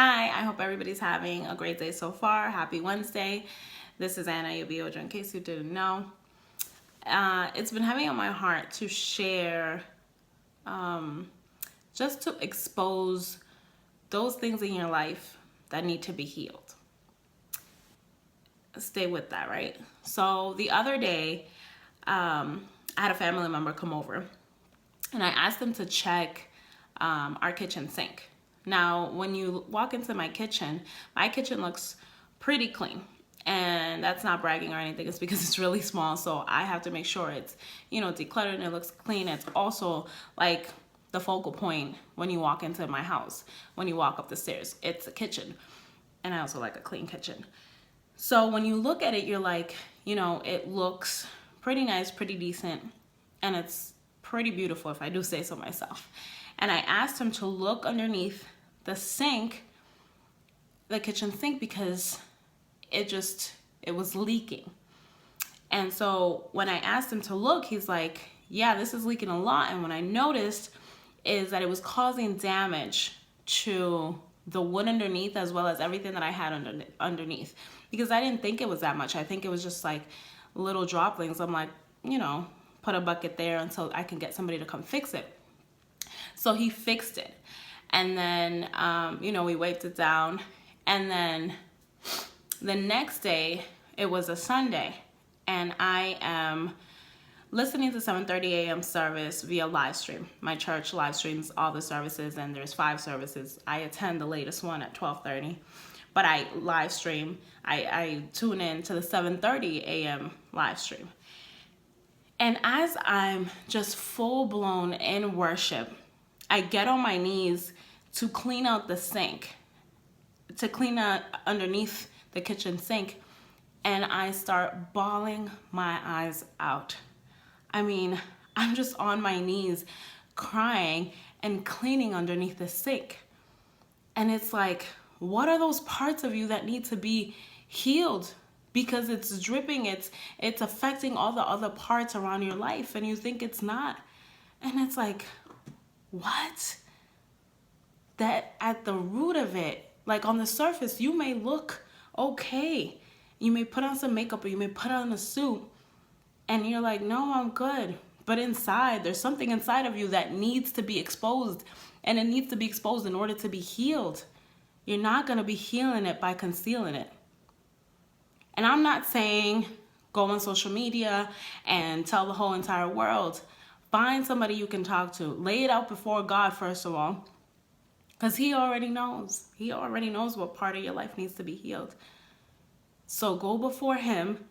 Hi, I hope everybody's having a great day so far. Happy Wednesday. This is Anna Yubioja, in case you didn't know. It's been heavy on my heart to share, just to expose those things in your life that need to be healed. Stay with that, right? So the other day, I had a family member come over and I asked them to check our kitchen sink. Now, when you walk into my kitchen looks pretty clean. And that's not bragging or anything. It's because it's really small. So I have to make sure it's, decluttered and it looks clean. It's also like the focal point when you walk into my house, when you walk up the stairs. It's a kitchen. And I also like a clean kitchen. So when you look at it, you're like, it looks pretty nice, pretty decent. And it's pretty beautiful, if I do say so myself. And I asked him to look underneath the sink, the kitchen sink, because it was leaking. And so when I asked him to look, he's like, yeah, this is leaking a lot. And what I noticed is that it was causing damage to the wood underneath, as well as everything that I had underneath. Because I didn't think it was that much. I think it was just like little droplings. I'm like, put a bucket there until I can get somebody to come fix it. So he fixed it. And then, we wiped it down. And then the next day, it was a Sunday. And I am listening to 7:30 a.m. service via live stream. My church live streams all the services, and there's 5 services. I attend the latest one at 12:30. But I live stream. I tune in to the 7:30 a.m. live stream. And as I'm just full blown in worship, I get on my knees to clean out the sink, to clean out underneath the kitchen sink, and I start bawling my eyes out. I mean, I'm just on my knees crying and cleaning underneath the sink. And it's like, what are those parts of you that need to be healed? Because it's dripping, it's affecting all the other parts around your life, and you think it's not. And it's like, what? That at the root of it, like on the surface, you may look okay. You may put on some makeup, or you may put on a suit, and you're like, no, I'm good. But inside, there's something inside of you that needs to be exposed, and it needs to be exposed in order to be healed. You're not going to be healing it by concealing it. And I'm not saying go on social media and tell the whole entire world. Find somebody you can talk to. Lay it out before God, first of all, because He already knows. He already knows what part of your life needs to be healed. So go before Him,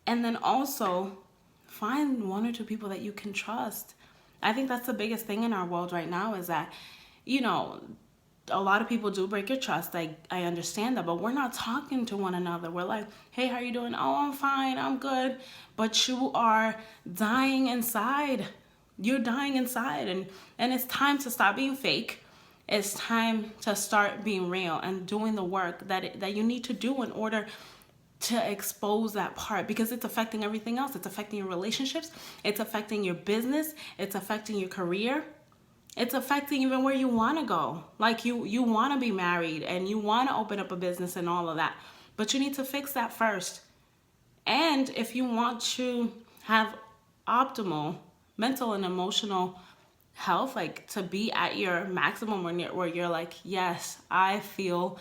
and then also find 1 or 2 people that you can trust. I think that's the biggest thing in our world right now, is that, a lot of people do break your trust. I understand that, but we're not talking to one another. We're like, hey, how you doing? Oh, I'm fine, I'm good. But you are dying inside. You're dying inside, and it's time to stop being fake. It's time to start being real and doing the work that you need to do in order to expose that part, because it's affecting everything else. It's affecting your relationships. It's affecting your business. It's affecting your career. It's affecting even where you want to go. Like you want to be married and you want to open up a business and all of that. But you need to fix that first. And if you want to have optimal mental and emotional health, like to be at your maximum where you're like, yes, I feel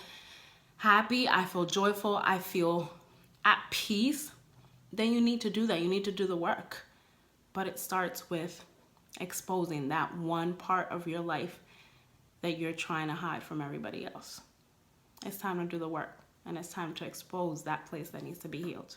happy, I feel joyful, I feel at peace, then you need to do that. You need to do the work. But it starts with exposing that one part of your life that you're trying to hide from everybody else. It's time to do the work, and it's time to expose that place that needs to be healed.